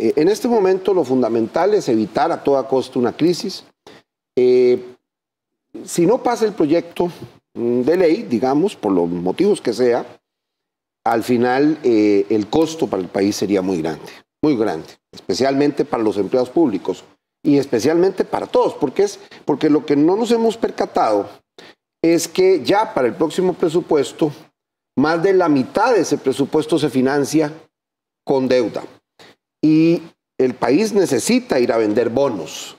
en este momento lo fundamental es evitar a toda costa una crisis. Si no pasa el proyecto de ley, digamos, por los motivos que sea, al final el costo para el país sería muy grande, especialmente para los empleados públicos y especialmente para todos, porque lo que no nos hemos percatado es que ya para el próximo presupuesto, más de la mitad de ese presupuesto se financia con deuda. Y el país necesita ir a vender bonos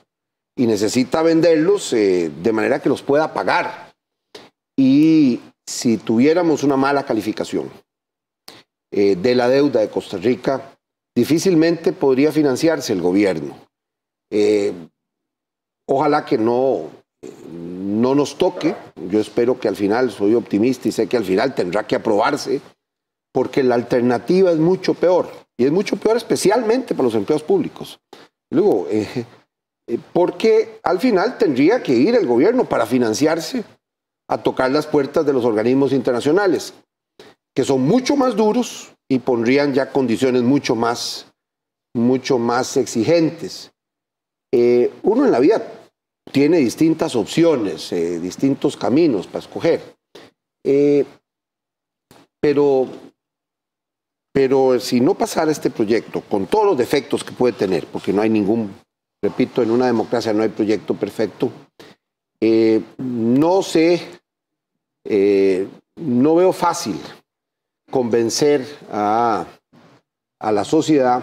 y necesita venderlos de manera que los pueda pagar. Y si tuviéramos una mala calificación de la deuda de Costa Rica, difícilmente podría financiarse el gobierno. Ojalá que no nos toque. Yo espero que al final, soy optimista y sé que al final tendrá que aprobarse, porque la alternativa es mucho peor. Y es mucho peor especialmente para los empleados públicos. Luego, porque al final tendría que ir el gobierno para financiarse a tocar las puertas de los organismos internacionales, que son mucho más duros y pondrían ya condiciones mucho más exigentes. Uno en la vida tiene distintas opciones, distintos caminos para escoger. Pero si no pasara este proyecto, con todos los defectos que puede tener, porque no hay ningún, repito, en una democracia no hay proyecto perfecto, no veo fácil convencer a la sociedad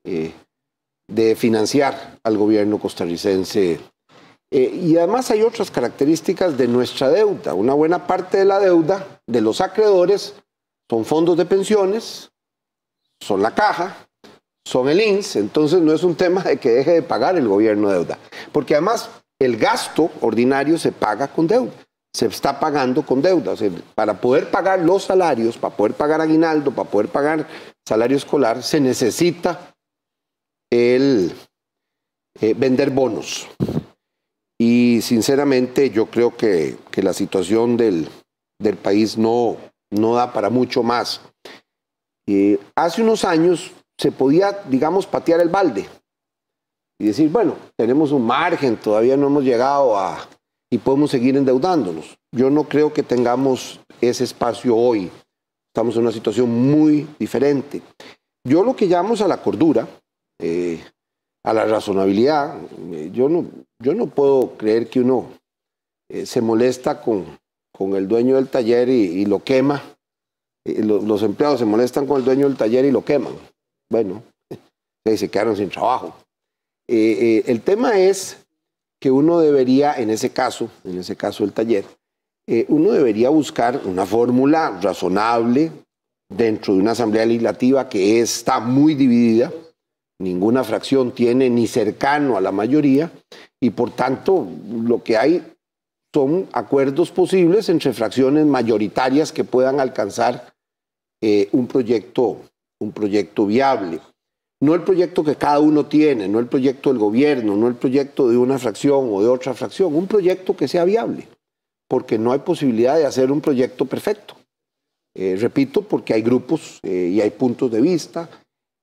de financiar al gobierno costarricense. Y además hay otras características de nuestra deuda. Una buena parte de la deuda de los acreedores son fondos de pensiones, son la caja, son el INS, entonces no es un tema de que deje de pagar el gobierno deuda, porque además el gasto ordinario se paga con deuda, se está pagando con deuda. O sea, para poder pagar los salarios, para poder pagar aguinaldo, para poder pagar salario escolar, se necesita vender bonos. Y sinceramente yo creo que la situación del país no da para mucho más. Hace unos años se podía, digamos, patear el balde y decir, bueno, tenemos un margen, todavía no hemos llegado y podemos seguir endeudándonos. Yo no creo que tengamos ese espacio hoy. Estamos en una situación muy diferente. Yo lo que llamo a la cordura, a la razonabilidad. Yo no puedo creer que uno se molesta con el dueño del taller y lo quema. Los empleados se molestan con el dueño del taller y lo queman. Bueno, se quedaron sin trabajo. El tema es que uno debería, en ese caso del taller, uno debería buscar una fórmula razonable dentro de una asamblea legislativa que está muy dividida. Ninguna fracción tiene ni cercano a la mayoría y por tanto lo que hay son acuerdos posibles entre fracciones mayoritarias que puedan alcanzar un proyecto viable. No el proyecto que cada uno tiene, no el proyecto del gobierno, no el proyecto de una fracción o de otra fracción, un proyecto que sea viable, porque no hay posibilidad de hacer un proyecto perfecto. Repito, porque hay grupos y hay puntos de vista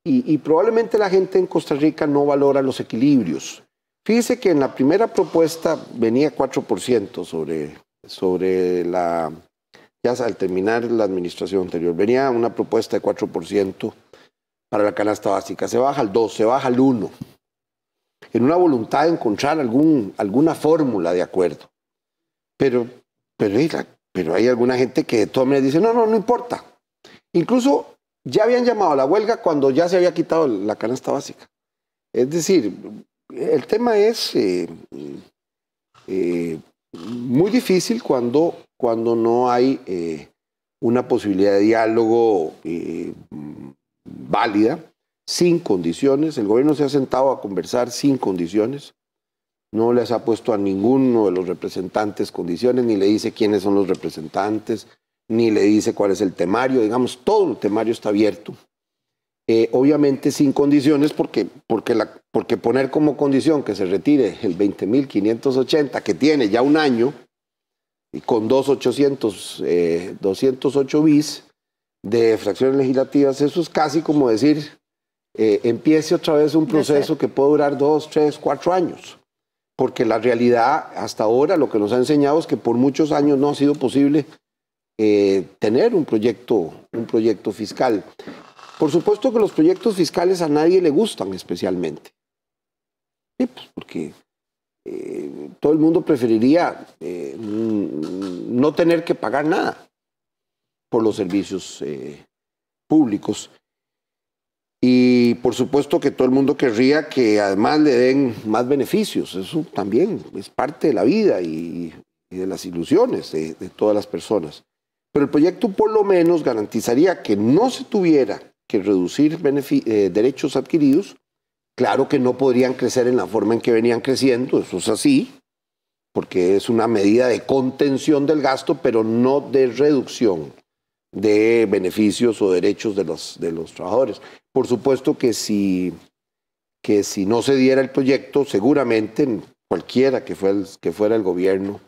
y probablemente la gente en Costa Rica no valora los equilibrios. Fíjese que en la primera propuesta venía 4% sobre la... Ya al terminar la administración anterior, venía una propuesta de 4% para la canasta básica. Se baja al 2, se baja al 1. En una voluntad de encontrar alguna fórmula de acuerdo. Pero hay alguna gente que de todas maneras dice, no importa. Incluso ya habían llamado a la huelga cuando ya se había quitado la canasta básica. Es decir, el tema es muy difícil cuando no hay una posibilidad de diálogo válida, sin condiciones. El gobierno se ha sentado a conversar sin condiciones. No les ha puesto a ninguno de los representantes condiciones, ni le dice quiénes son los representantes, ni le dice cuál es el temario. Digamos, todo el temario está abierto. Obviamente sin condiciones, porque poner como condición que se retire el 20.580, que tiene ya un año, y con 208 bis de fracciones legislativas, eso es casi como decir empiece otra vez un proceso que puede durar 2, 3, 4 años. Porque la realidad hasta ahora lo que nos ha enseñado es que por muchos años no ha sido posible tener un proyecto fiscal. Por supuesto que los proyectos fiscales a nadie le gustan especialmente. Sí, pues porque todo el mundo preferiría no tener que pagar nada por los servicios públicos. Y por supuesto que todo el mundo querría que además le den más beneficios. Eso también es parte de la vida y de las ilusiones de todas las personas. Pero el proyecto por lo menos garantizaría que no se tuviera que reducir derechos adquiridos. Claro que no podrían crecer en la forma en que venían creciendo, eso es así, porque es una medida de contención del gasto, pero no de reducción de beneficios o derechos de los trabajadores. Por supuesto que si no se diera el proyecto, seguramente cualquiera que fuera el gobierno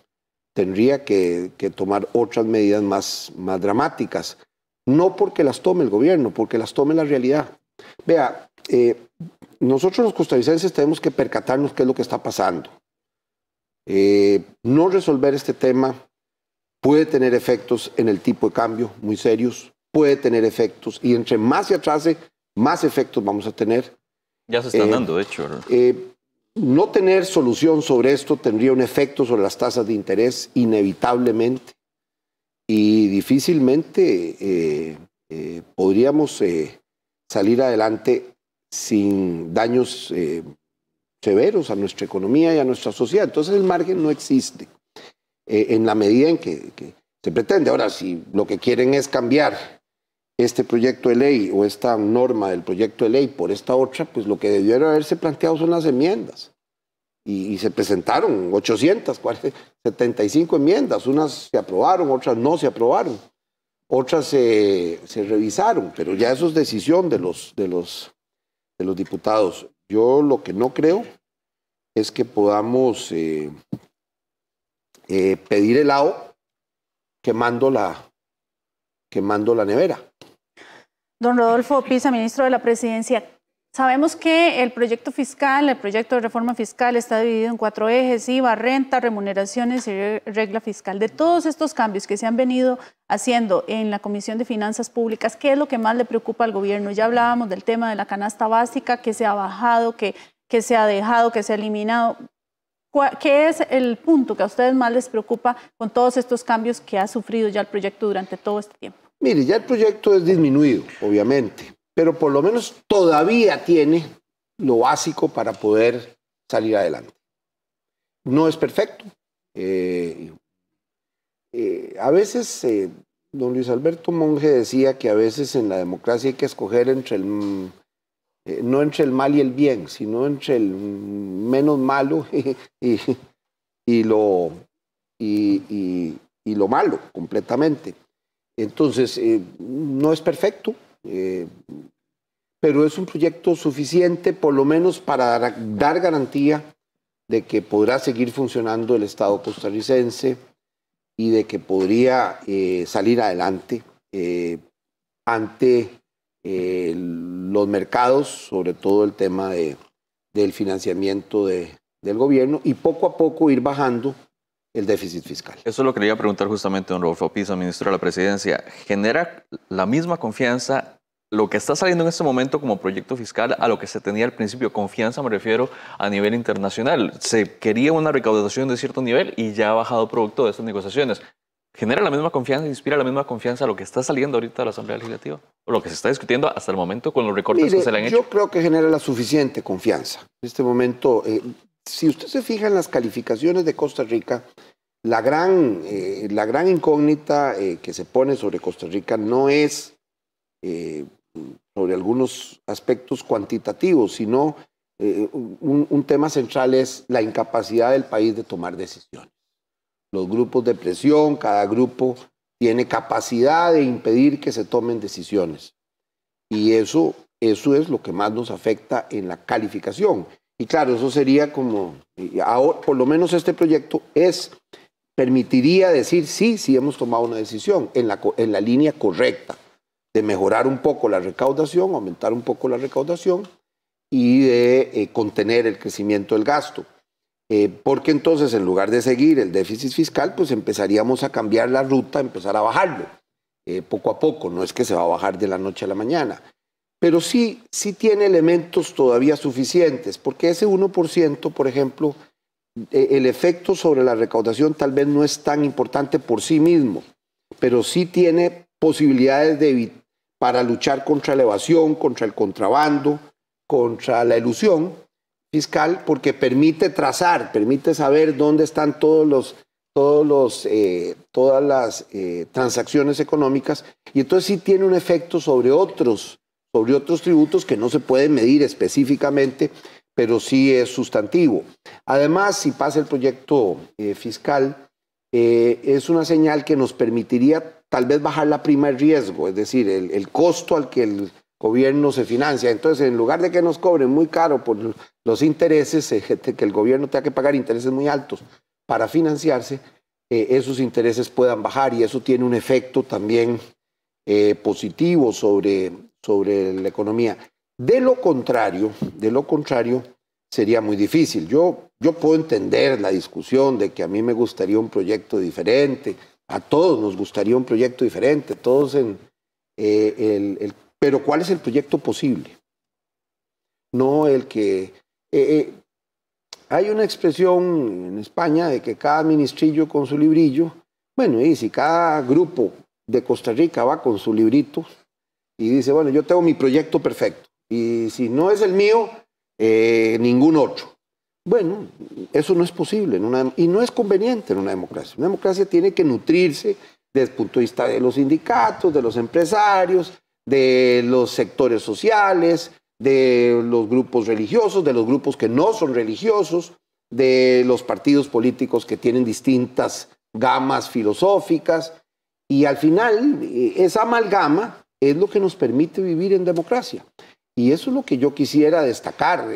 tendría que tomar otras medidas más dramáticas. No porque las tome el gobierno, porque las tome la realidad. Vea, nosotros los costarricenses tenemos que percatarnos qué es lo que está pasando. No resolver este tema puede tener efectos en el tipo de cambio muy serios, puede tener efectos, y entre más se atrase, más efectos vamos a tener. Ya se están dando, de hecho. No tener solución sobre esto tendría un efecto sobre las tasas de interés, inevitablemente, y difícilmente podríamos salir adelante sin daños severos a nuestra economía y a nuestra sociedad. Entonces el margen no existe en la medida en que se pretende. Ahora, si lo que quieren es cambiar este proyecto de ley o esta norma del proyecto de ley por esta otra, pues lo que debiera haberse planteado son las enmiendas. Y se presentaron 875 enmiendas. Unas se aprobaron, otras no se aprobaron. Otras se revisaron, pero ya eso es decisión de los diputados. Yo lo que no creo es que podamos pedir helado quemando la nevera. Don Rodolfo Pisa, ministro de la Presidencia, sabemos que el proyecto fiscal, el proyecto de reforma fiscal está dividido en 4 ejes: IVA, renta, remuneraciones y regla fiscal. De todos estos cambios que se han venido haciendo en la Comisión de Finanzas Públicas, ¿qué es lo que más le preocupa al gobierno? Ya hablábamos del tema de la canasta básica, que se ha bajado, que se ha dejado, que se ha eliminado. ¿Qué es el punto que a ustedes más les preocupa con todos estos cambios que ha sufrido ya el proyecto durante todo este tiempo? Mire, ya el proyecto es disminuido, obviamente, pero por lo menos todavía tiene lo básico para poder salir adelante. No es perfecto. A veces, don Luis Alberto Monge decía que a veces en la democracia hay que escoger entre no entre el mal y el bien, sino entre el menos malo y lo malo completamente. Entonces, no es perfecto, pero es un proyecto suficiente por lo menos para dar garantía de que podrá seguir funcionando el Estado costarricense y de que podría salir adelante ante los mercados, sobre todo el tema del financiamiento del gobierno, y poco a poco ir bajando el déficit fiscal. Eso lo quería preguntar justamente don Rodolfo Pisa, ministro de la Presidencia. ¿Genera la misma confianza lo que está saliendo en este momento como proyecto fiscal a lo que se tenía al principio? Confianza me refiero a nivel internacional. Se quería una recaudación de cierto nivel y ya ha bajado producto de estas negociaciones. ¿Genera la misma confianza, inspira la misma confianza a lo que está saliendo ahorita de la Asamblea Legislativa? ¿O lo que se está discutiendo hasta el momento con los recortes que se le han hecho? Yo creo que genera la suficiente confianza. En este momento, si usted se fija en las calificaciones de Costa Rica, la gran incógnita que se pone sobre Costa Rica no es sobre algunos aspectos cuantitativos, sino un tema central es la incapacidad del país de tomar decisiones. Los grupos de presión, cada grupo tiene capacidad de impedir que se tomen decisiones. Y eso es lo que más nos afecta en la calificación. Y claro, eso sería como, ahora, por lo menos este proyecto permitiría decir sí hemos tomado una decisión en la línea correcta. mejorar un poco la recaudación, aumentar un poco la recaudación y de contener el crecimiento del gasto. Porque entonces, en lugar de seguir el déficit fiscal, pues empezaríamos a cambiar la ruta, empezar a bajarlo poco a poco. No es que se va a bajar de la noche a la mañana, pero sí tiene elementos todavía suficientes, porque ese 1%, por ejemplo, el efecto sobre la recaudación tal vez no es tan importante por sí mismo, pero sí tiene posibilidades para luchar contra la evasión, contra el contrabando, contra la elusión fiscal, porque permite trazar, permite saber dónde están todas las transacciones económicas, y entonces sí tiene un efecto sobre otros tributos que no se pueden medir específicamente, pero sí es sustantivo. Además, si pasa el proyecto fiscal, es una señal que nos permitiría tal vez bajar la prima de riesgo, es decir, el costo al que el gobierno se financia. Entonces, en lugar de que nos cobren muy caro por los intereses, que el gobierno tenga que pagar intereses muy altos para financiarse, esos intereses puedan bajar, y eso tiene un efecto también positivo sobre la economía. De lo contrario, sería muy difícil. Yo puedo entender la discusión de que a mí me gustaría un proyecto diferente, a todos nos gustaría un proyecto diferente, pero ¿cuál es el proyecto posible? No el que... hay una expresión en España de que cada ministrillo con su librillo. Bueno, y si cada grupo de Costa Rica va con su librito y dice, bueno, yo tengo mi proyecto perfecto, y si no es el mío, ningún otro. Bueno, eso no es posible y no es conveniente en una democracia. Una democracia tiene que nutrirse desde el punto de vista de los sindicatos, de los empresarios, de los sectores sociales, de los grupos religiosos, de los grupos que no son religiosos, de los partidos políticos que tienen distintas gamas filosóficas, y al final esa amalgama es lo que nos permite vivir en democracia. Y eso es lo que yo quisiera destacar.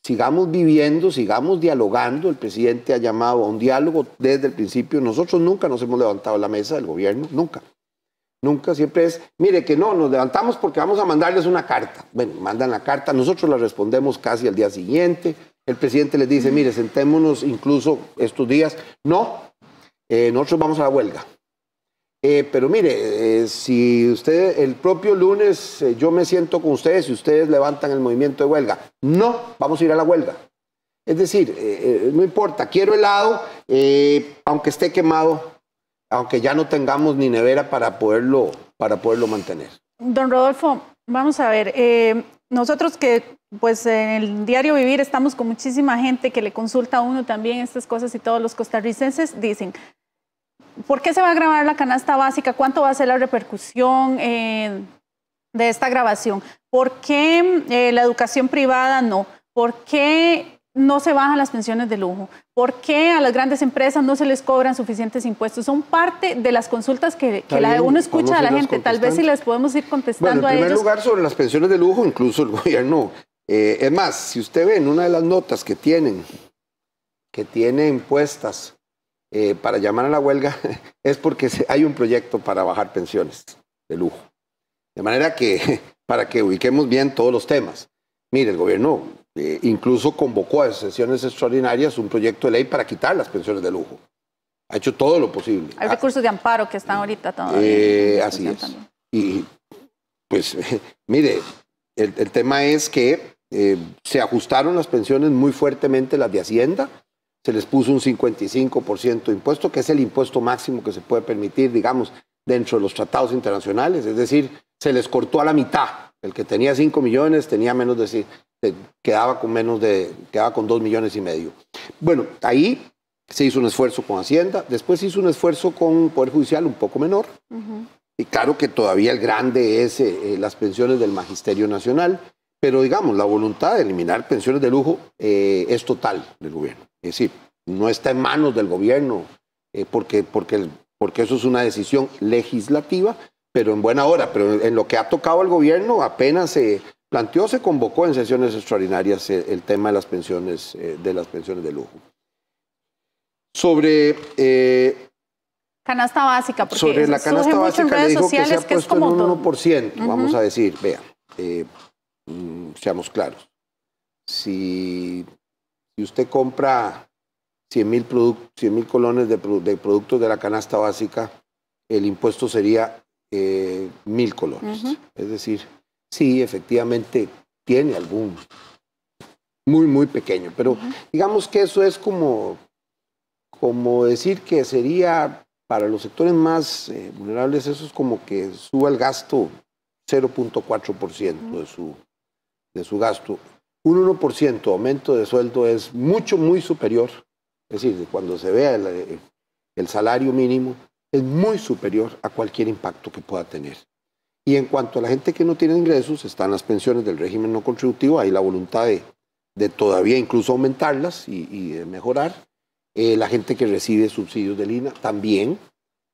Sigamos viviendo, sigamos dialogando. El presidente ha llamado a un diálogo desde el principio. Nosotros nunca nos hemos levantado de la mesa del gobierno, nunca. Nunca, siempre es, mire que no, nos levantamos porque vamos a mandarles una carta. Bueno, mandan la carta, nosotros la respondemos casi al día siguiente. El presidente les dice, mire, sentémonos incluso estos días. No, nosotros vamos a la huelga. Pero mire, si usted el propio lunes yo me siento con ustedes y ustedes levantan el movimiento de huelga, no, vamos a ir a la huelga. Es decir, no importa, quiero helado, aunque esté quemado, aunque ya no tengamos ni nevera para poderlo mantener. Don Rodolfo, vamos a ver, nosotros que pues en el diario vivir estamos con muchísima gente que le consulta a uno también estas cosas, y todos los costarricenses dicen, ¿por qué se va a grabar la canasta básica? ¿Cuánto va a ser la repercusión de esta grabación? ¿Por qué la educación privada no? ¿Por qué no se bajan las pensiones de lujo? ¿Por qué a las grandes empresas no se les cobran suficientes impuestos? Son parte de las consultas que uno escucha a la gente. Tal vez si les podemos ir contestando a ellos. En primer lugar, sobre las pensiones de lujo, incluso el gobierno... es más, si usted ve en una de las notas que tienen puestas para llamar a la huelga, es porque hay un proyecto para bajar pensiones de lujo. De manera que, para que ubiquemos bien todos los temas. Mire, el gobierno incluso convocó a sesiones extraordinarias un proyecto de ley para quitar las pensiones de lujo. Ha hecho todo lo posible. Hay recursos de amparo que están ahorita todavía. Así es. También. Y pues, mire, el tema es que se ajustaron las pensiones muy fuertemente, las de Hacienda. Se les puso un 55% de impuesto, que es el impuesto máximo que se puede permitir, digamos, dentro de los tratados internacionales. Es decir, se les cortó a la mitad. El que tenía 5 millones tenía menos de... quedaba con 2,5 millones. Bueno, ahí se hizo un esfuerzo con Hacienda, después se hizo un esfuerzo con Poder Judicial un poco menor. Y claro que todavía el grande es las pensiones del Magisterio Nacional, pero digamos, la voluntad de eliminar pensiones de lujo es total del gobierno. Es decir, no está en manos del gobierno porque eso es una decisión legislativa, pero en buena hora. Pero en lo que ha tocado al gobierno, apenas se planteó, se convocó en sesiones extraordinarias el tema de las pensiones de lujo. Sobre Canasta básica, porque sobre la canasta surge mucho básica en le redes dijo que sociales se ha que es puesto en como un todo. 1%, vamos a decir, vea, seamos claros. Si usted compra 100.000 colones de productos de la canasta básica, el impuesto sería 1.000 colones. Es decir, sí, efectivamente tiene algún muy pequeño, pero digamos que eso es como decir que sería para los sectores más vulnerables, eso es como que suba el gasto 0.4% de su gasto. Un 1% aumento de sueldo es muy superior, es decir, cuando se vea el salario mínimo, es muy superior a cualquier impacto que pueda tener. Y en cuanto a la gente que no tiene ingresos, están las pensiones del régimen no contributivo, hay la voluntad de todavía incluso aumentarlas y de mejorar. La gente que recibe subsidios del INA también,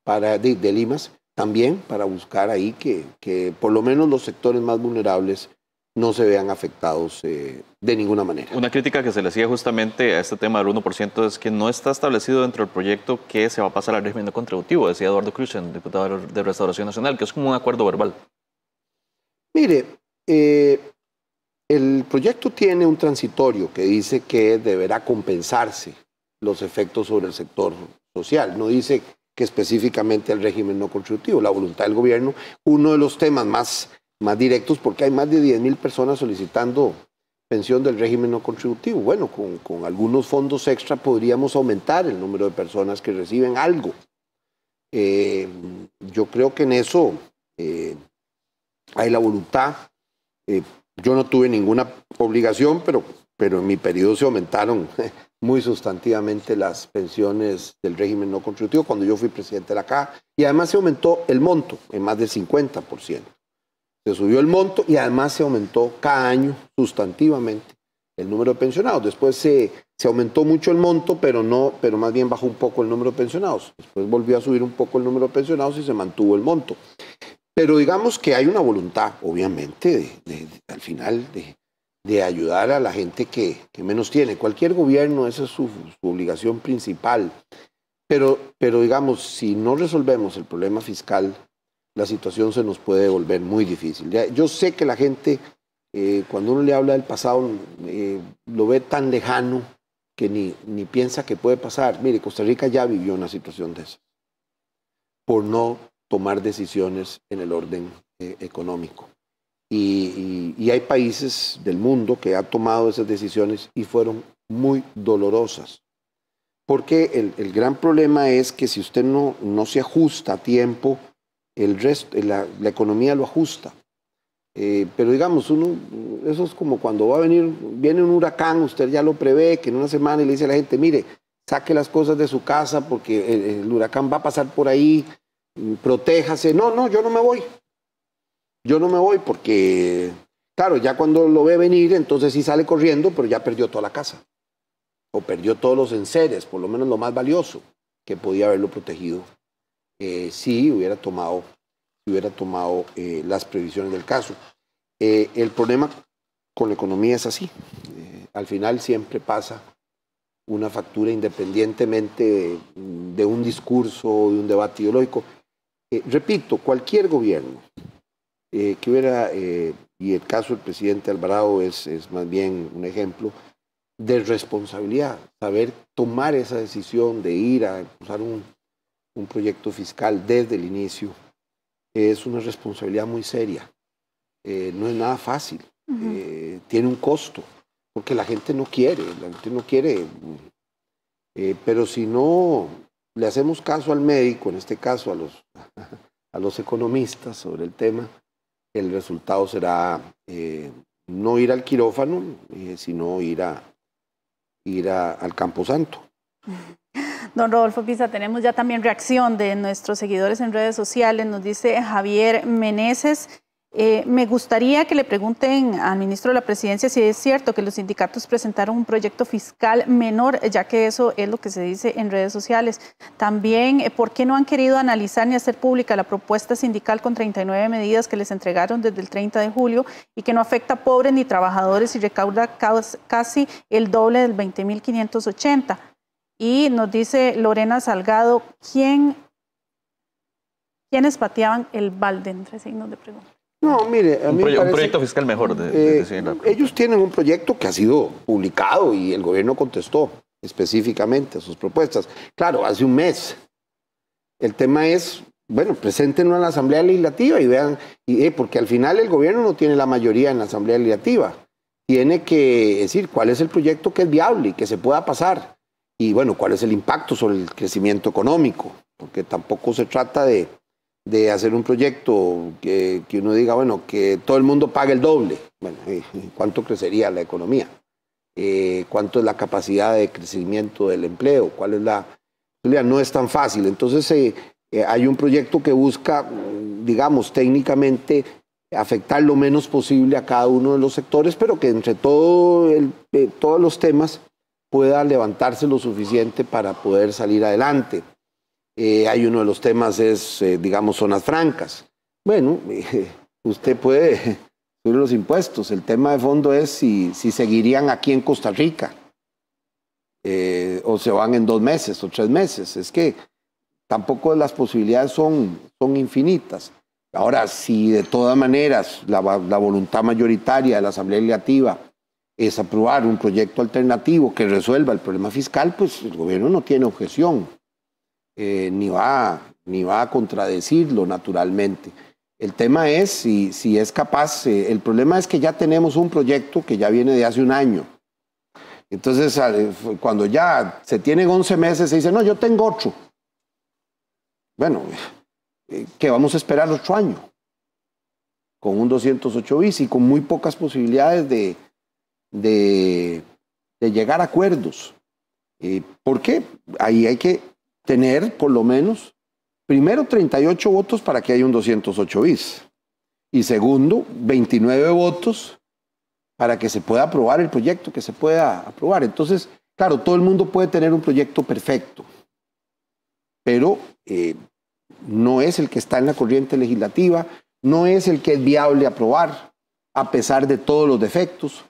del IMAS, también para buscar ahí que por lo menos los sectores más vulnerables no se vean afectados de ninguna manera. Una crítica que se le hacía justamente a este tema del 1% es que no está establecido dentro del proyecto que se va a pasar al régimen no contributivo, decía Eduardo Cruchen, diputado de Restauración Nacional, que es como un acuerdo verbal. Mire, el proyecto tiene un transitorio que dice que deberá compensarse los efectos sobre el sector social. No dice que específicamente el régimen no contributivo. La voluntad del gobierno, uno de los temas más directos, porque hay más de 10.000 personas solicitando pensión del régimen no contributivo. Bueno, con algunos fondos extra podríamos aumentar el número de personas que reciben algo. Yo creo que en eso hay la voluntad. Yo no tuve ninguna obligación, pero en mi periodo se aumentaron muy sustantivamente las pensiones del régimen no contributivo cuando yo fui presidente de la Caja, y además se aumentó el monto en más del 50%. Se subió el monto y además se aumentó cada año sustantivamente el número de pensionados. Después se aumentó mucho el monto, pero más bien bajó un poco el número de pensionados. Después volvió a subir un poco el número de pensionados y se mantuvo el monto. Pero digamos que hay una voluntad, obviamente, al final, de ayudar a la gente que menos tiene. Cualquier gobierno, esa es su obligación principal. Pero digamos, si no resolvemos el problema fiscal, la situación se nos puede volver muy difícil. Yo sé que la gente, cuando uno le habla del pasado, lo ve tan lejano que ni piensa que puede pasar. Mire, Costa Rica ya vivió una situación de esa, por no tomar decisiones en el orden económico. Y hay países del mundo que han tomado esas decisiones y fueron muy dolorosas. Porque el gran problema es que si usted no se ajusta a tiempo, el resto, la economía lo ajusta. Pero digamos, eso es como cuando viene un huracán, usted ya lo prevé, que en una semana y le dice a la gente, mire, saque las cosas de su casa porque el huracán va a pasar por ahí, protéjase. No, yo no me voy. Yo no me voy porque, claro, ya cuando lo ve venir, entonces sí sale corriendo, pero ya perdió toda la casa. O perdió todos los enseres, por lo menos lo más valioso, que podía haberlo protegido si hubiera tomado las previsiones del caso. El problema con la economía es así. Al final siempre pasa una factura independientemente de un discurso o de un debate ideológico. Repito, cualquier gobierno que hubiera, y el caso del presidente Alvarado es más bien un ejemplo de responsabilidad, saber tomar esa decisión de ir a impulsar un proyecto fiscal desde el inicio, es una responsabilidad muy seria. No es nada fácil, tiene un costo, porque la gente no quiere, pero si no le hacemos caso al médico, en este caso a los economistas sobre el tema, el resultado será no ir al quirófano, sino ir al Camposanto. Don Rodolfo Pisa, tenemos ya también reacción de nuestros seguidores en redes sociales. Nos dice Javier Meneses, me gustaría que le pregunten al ministro de la Presidencia si es cierto que los sindicatos presentaron un proyecto fiscal menor, ya que eso es lo que se dice en redes sociales. También, ¿por qué no han querido analizar ni hacer pública la propuesta sindical con 39 medidas que les entregaron desde el 30 de julio y que no afecta a pobres ni trabajadores y recauda casi el doble del 20.580? Y nos dice Lorena Salgado, ¿quién ¿Quiénes pateaban el balde? Entre signos de pregunta. No, mire, a mí un proyecto fiscal mejor. Ellos tienen un proyecto que ha sido publicado y el gobierno contestó específicamente a sus propuestas. Claro, hace un mes. El tema es, bueno, preséntenlo en la Asamblea Legislativa y vean, porque al final el gobierno no tiene la mayoría en la Asamblea Legislativa. Tiene que decir cuál es el proyecto que es viable y que se pueda pasar. Y bueno, cuál es el impacto sobre el crecimiento económico, porque tampoco se trata de hacer un proyecto que uno diga, bueno, que todo el mundo pague el doble. Bueno, ¿cuánto crecería la economía? ¿Cuánto es la capacidad de crecimiento del empleo? ¿Cuál es la...? No es tan fácil. Entonces hay un proyecto que busca, digamos, técnicamente afectar lo menos posible a cada uno de los sectores, pero que entre todos los temas pueda levantarse lo suficiente para poder salir adelante. Hay uno de los temas es, digamos, zonas francas. Bueno, usted puede subir los impuestos. El tema de fondo es si seguirían aquí en Costa Rica o se van en 2 meses o 3 meses. Es que tampoco las posibilidades son infinitas. Ahora, si de todas maneras la voluntad mayoritaria de la Asamblea Legislativa es aprobar un proyecto alternativo que resuelva el problema fiscal, pues el gobierno no tiene objeción. Ni va a contradecirlo naturalmente. El tema es si es capaz, el problema es que ya tenemos un proyecto que ya viene de hace un año. Entonces, cuando ya se tienen 11 meses, se dice, no, yo tengo otro. Bueno, ¿qué vamos a esperar otro año? Con un 208 bis y con muy pocas posibilidades de llegar a acuerdos. ¿Por qué? Ahí hay que tener por lo menos, primero 38 votos para que haya un 208 bis y segundo 29 votos para que se pueda aprobar el proyecto que se pueda aprobar. Entonces, claro, todo el mundo puede tener un proyecto perfecto, pero no es el que está en la corriente legislativa, no es el que es viable aprobar a pesar de todos los defectos.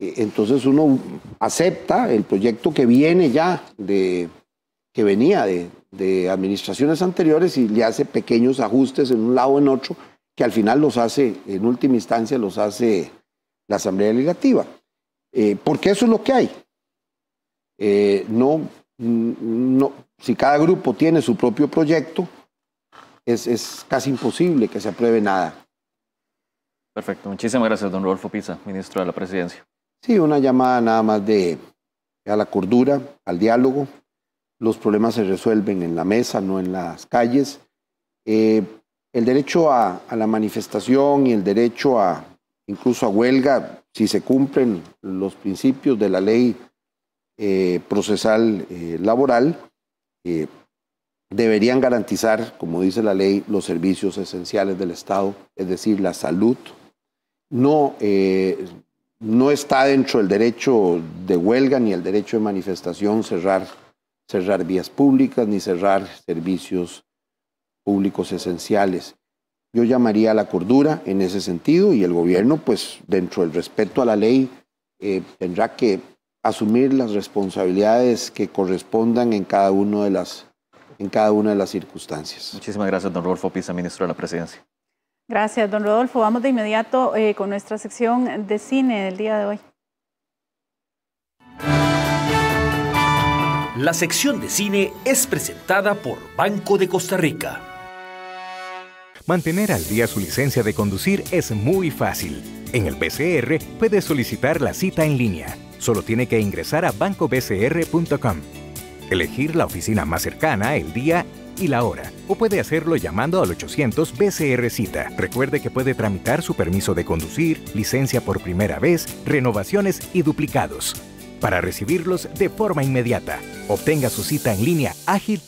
Entonces uno acepta el proyecto que viene ya que venía de administraciones anteriores y le hace pequeños ajustes en un lado o en otro, que al final los hace, en última instancia, los hace la Asamblea Legislativa. Porque eso es lo que hay. Si cada grupo tiene su propio proyecto, es casi imposible que se apruebe nada. Perfecto. Muchísimas gracias, don Rodolfo Pisa, ministro de la Presidencia. Sí, una llamada nada más a la cordura, al diálogo. Los problemas se resuelven en la mesa, no en las calles. El derecho a la manifestación y el derecho incluso a huelga, si se cumplen los principios de la ley procesal laboral, deberían garantizar, como dice la ley, los servicios esenciales del Estado, es decir, la salud. No está dentro del derecho de huelga ni el derecho de manifestación cerrar vías públicas ni cerrar servicios públicos esenciales. Yo llamaría a la cordura en ese sentido y el gobierno, pues dentro del respeto a la ley, tendrá que asumir las responsabilidades que correspondan en cada una de las circunstancias. Muchísimas gracias, don Rodolfo Pisa, ministro de la Presidencia. Gracias, don Rodolfo. Vamos de inmediato con nuestra sección de cine del día de hoy. La sección de cine es presentada por Banco de Costa Rica. Mantener al día su licencia de conducir es muy fácil. En el BCR puede solicitar la cita en línea. Solo tiene que ingresar a bancobcr.com. Elegir la oficina más cercana, el día y la hora. O puede hacerlo llamando al 800 BCR Cita. Recuerde que puede tramitar su permiso de conducir, licencia por primera vez, renovaciones y duplicados. Para recibirlos de forma inmediata, obtenga su cita en línea ágil